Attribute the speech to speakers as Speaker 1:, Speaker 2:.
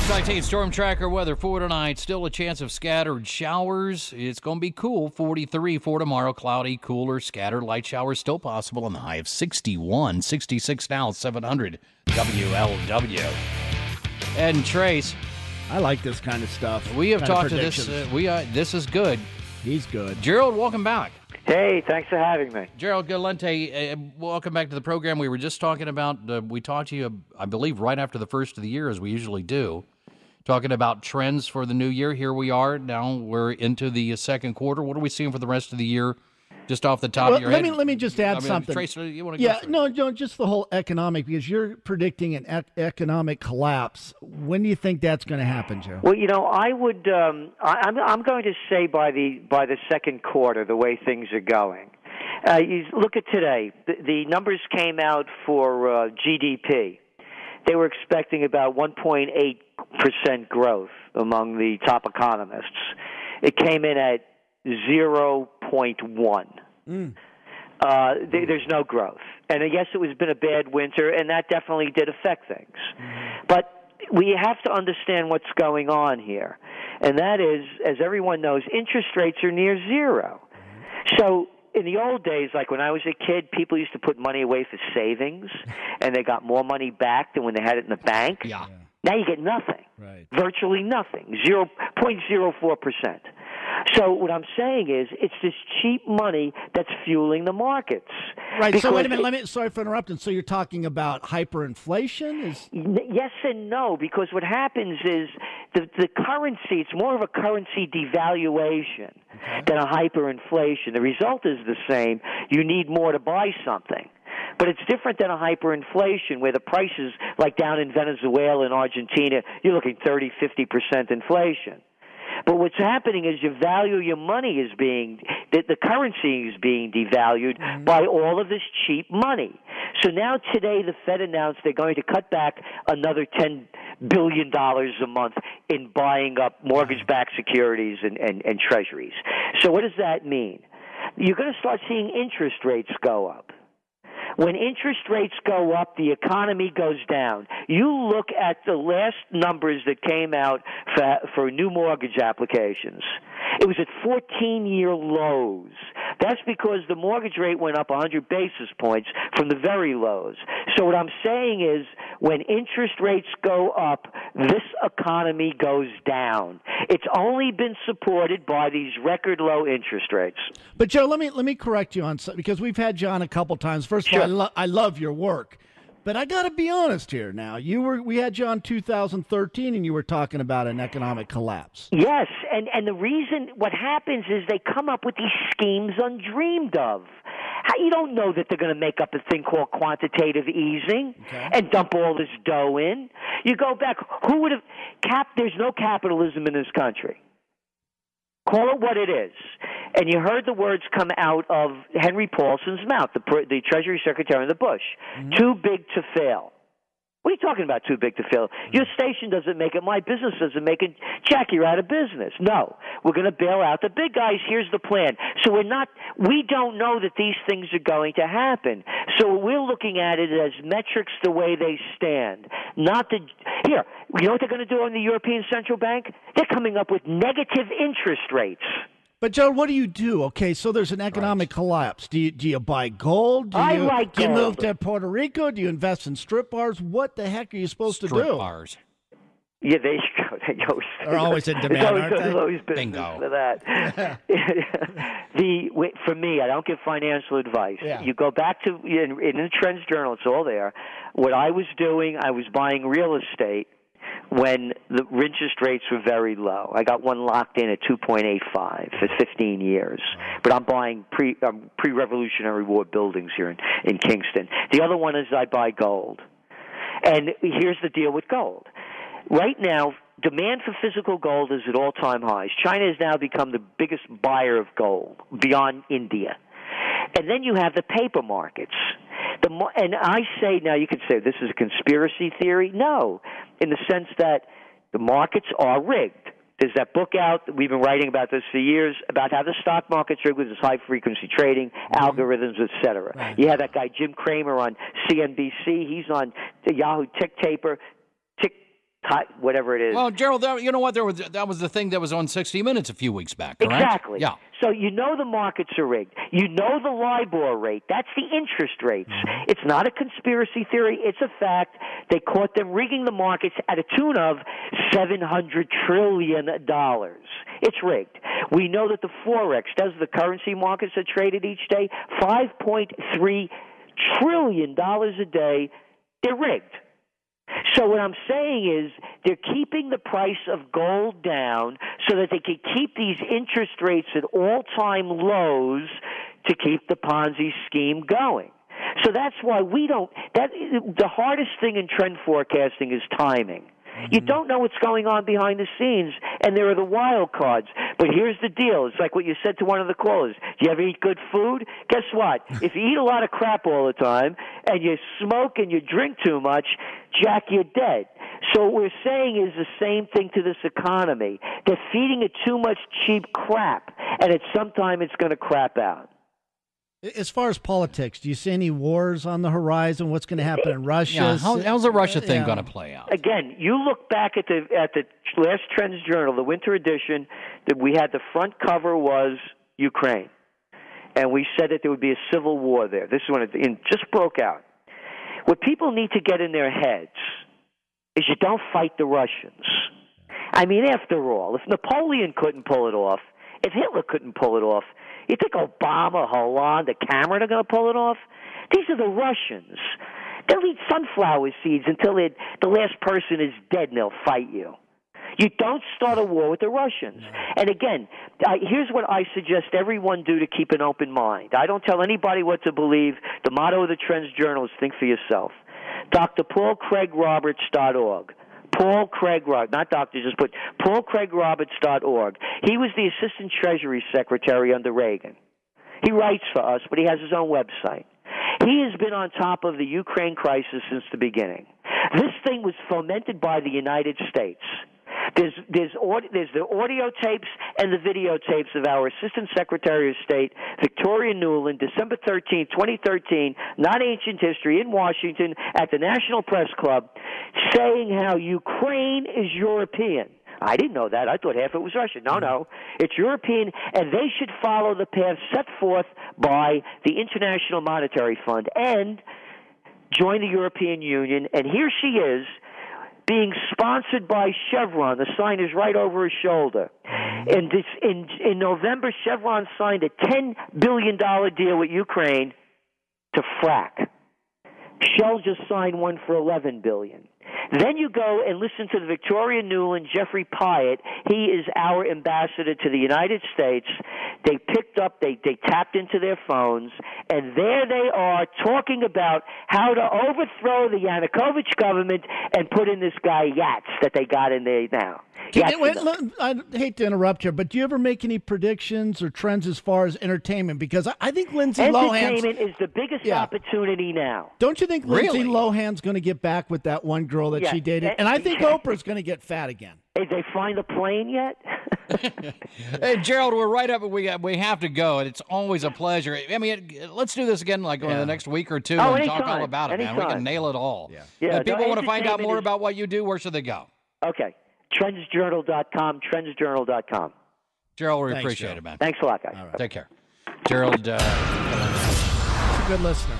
Speaker 1: 6:19 Storm Tracker weather for tonight. Still a chance of scattered showers. It's going to be cool. 43 for tomorrow. Cloudy, cooler, scattered light showers still possible on the high of 61. 66 now, 700 WLW. Ed and Trace.
Speaker 2: I like this kind of stuff.
Speaker 1: We have talked to this. This is good.
Speaker 2: He's good.
Speaker 1: Gerald, welcome back.
Speaker 3: Hey, thanks for having me.
Speaker 1: Gerald Celente, welcome back to the program. We were just talking about, we talked to you, I believe, right after the first of the year, as we usually do, talking about trends for the new year. Here we are. Now we're into the second quarter. What are we seeing for the rest of the year? Just off the top of your head.
Speaker 2: Let me just add something.
Speaker 1: Tracy, you want to
Speaker 2: no, just the whole economic, because you're predicting an economic collapse. When do you think that's going to happen, Joe?
Speaker 3: Well, I would. I'm going to say by the second quarter, the way things are going. You look at today. The numbers came out for GDP. They were expecting about 1.8% growth among the top economists. It came in at 0.1. There's no growth. And yes, it was been a bad winter, and that definitely did affect things. But we have to understand what's going on here. And that is, as everyone knows, interest rates are near zero. So in the old days, like when I was a kid, people used to put money away for savings, and they got more money back than when they had it in the bank.
Speaker 1: Yeah.
Speaker 3: Now you get nothing.
Speaker 2: Right.
Speaker 3: Virtually nothing. 0.04%. So what I'm saying is it's this cheap money that's fueling the markets.
Speaker 2: Right. So wait a minute. Sorry for interrupting. So you're talking about hyperinflation?
Speaker 3: Yes and no, because what happens is the currency, it's more of a currency devaluation than a hyperinflation. The result is the same. You need more to buy something. But it's different than a hyperinflation where the prices, like down in Venezuela and Argentina, you're looking 30, 50% inflation. But what's happening is your value of your money is the currency is being devalued by all of this cheap money. So now today the Fed announced they're going to cut back another $10 billion a month in buying up mortgage-backed securities and treasuries. So what does that mean? You're going to start seeing interest rates go up. When interest rates go up, the economy goes down. You look at the last numbers that came out for new mortgage applications. It was at 14-year lows. That's because the mortgage rate went up 100 basis points from the very lows. So what I'm saying is when interest rates go up, this economy goes down. It's only been supported by these record low interest rates.
Speaker 2: But, Joe, let me correct you on something, because we've had you on a couple times. First of all, I love your work. But I got to be honest here now. We had you on 2013, and you were talking about an economic collapse.
Speaker 3: Yes, and the reason what happens is they come up with these schemes undreamed of. You don't know that they're going to make up a thing called quantitative easing and dump all this dough in. You go back. Who would have there's no capitalism in this country. Call it what it is. And you heard the words come out of Henry Paulson's mouth, the Treasury Secretary of the Bush. Too big to fail. What are you talking about, too big to fail? Your station doesn't make it. My business doesn't make it. Jack, you're out of business. No. We're going to bail out the big guys. Here's the plan. So we don't know that these things are going to happen. So we're looking at it as metrics the way they stand. Here, you know what they're going to do in the European Central Bank? They're coming up with negative interest rates.
Speaker 2: But, Joe, what do you do? Okay, so there's an economic collapse. Do you buy gold? Do you move to Puerto Rico? Do you invest in strip bars? What the heck are you supposed to do?
Speaker 1: Strip bars.
Speaker 3: Yeah, there you go.
Speaker 2: They're always in demand, aren't they?
Speaker 3: There's always business
Speaker 1: Bingo.
Speaker 3: for that. For me, I don't give financial advice.
Speaker 2: Yeah.
Speaker 3: You go back to in the TrendsJournal, it's all there. What I was doing, I was buying real estate when the interest rates were very low. I got one locked in at 2.85 for 15 years. But I'm buying pre-Revolutionary War buildings here in Kingston. The other one is I buy gold. And here's the deal with gold. Right now, demand for physical gold is at all-time highs. China has now become the biggest buyer of gold beyond India. And then you have the paper markets. And I say, now you could say this is a conspiracy theory. No, in the sense that the markets are rigged. There's that book out, we've been writing about this for years, about how the stock market's rigged with this high-frequency trading, algorithms, et cetera. Right. You have that guy Jim Cramer on CNBC. He's on the Yahoo whatever it is.
Speaker 1: Well, Gerald, you know what? That was the thing that was on 60 Minutes a few weeks back, correct?
Speaker 3: Exactly.
Speaker 1: Yeah.
Speaker 3: So you know the markets are rigged. You know the LIBOR rate. That's the interest rates. Mm-hmm. It's not a conspiracy theory. It's a fact. They caught them rigging the markets at a tune of $700 trillion. It's rigged. We know that the Forex, that's the currency markets are traded each day, $5.3 trillion a day. They're rigged. So what I'm saying is they're keeping the price of gold down so that they can keep these interest rates at all-time lows to keep the Ponzi scheme going. So that's why the hardest thing in trend forecasting is timing. You don't know what's going on behind the scenes, and there are the wild cards. But here's the deal. It's like what you said to one of the callers. Do you ever eat good food? Guess what? If you eat a lot of crap all the time, and you smoke and you drink too much, Jack, you're dead. So what we're saying is the same thing to this economy. They're feeding it too much cheap crap, and at some time it's going to crap out.
Speaker 2: As far as politics, do you see any wars on the horizon? What's going to happen in Russia?
Speaker 1: Yeah, how's the Russia thing going to play out?
Speaker 3: Again, you look back at the last TrendsJournal, the winter edition, that we had the front cover was Ukraine, and we said that there would be a civil war there. This is when it just broke out. What people need to get in their heads is you don't fight the Russians. I mean, after all, if Napoleon couldn't pull it off, if Hitler couldn't pull it off, you think Obama, Hollande, Cameron are going to pull it off? These are the Russians. They'll eat sunflower seeds until the last person is dead, and they'll fight you. You don't start a war with the Russians. And again, here's what I suggest everyone do to keep an open mind. I don't tell anybody what to believe. The motto of the TrendsJournal is think for yourself. DrPaulCraigRoberts.org. Paul Craig Roberts, not doctor, just put PaulCraigRoberts.org. He was the Assistant Treasury Secretary under Reagan. He writes for us, but he has his own website. He has been on top of the Ukraine crisis since the beginning. This thing was fomented by the United States. There's the audio tapes and the videotapes of our Assistant Secretary of State, Victoria Nuland, December 13, 2013, Not Ancient History in Washington at the National Press Club, saying how Ukraine is European. I didn't know that. I thought half it was Russian. No. It's European, and they should follow the path set forth by the International Monetary Fund and join the European Union. And here she is, being sponsored by Chevron. The sign is right over his shoulder. And in November, Chevron signed a $10 billion deal with Ukraine to frack. Shell just signed one for $11 billion. Then you go and listen to the Victoria Nuland, Jeffrey Pyatt. He is our ambassador to the United States. They picked up, they tapped into their phones, and there they are talking about how to overthrow the Yanukovych government and put in this guy Yats that they got in there now.
Speaker 2: I hate to interrupt you, but do you ever make any predictions or trends as far as entertainment? Because I think Lindsay Lohan's...
Speaker 3: Entertainment is the biggest opportunity now.
Speaker 2: Don't you think Lindsay Lohan's going to get back with that one girl that she dated? And I think Oprah's going to get fat again.
Speaker 3: Did they find a plane yet?
Speaker 1: Hey, Gerald, we're right up. We have to go, and it's always a pleasure. I mean, let's do this again in the next week or two and talk all about it, man. We can nail it all. Yeah. If people want to find out more about what you do, where should they go?
Speaker 3: Okay. TrendsJournal.com, TrendsJournal.com.
Speaker 1: Gerald, we appreciate it, man.
Speaker 3: Thanks a lot, guys.
Speaker 1: Take care. Gerald,
Speaker 2: a good listener.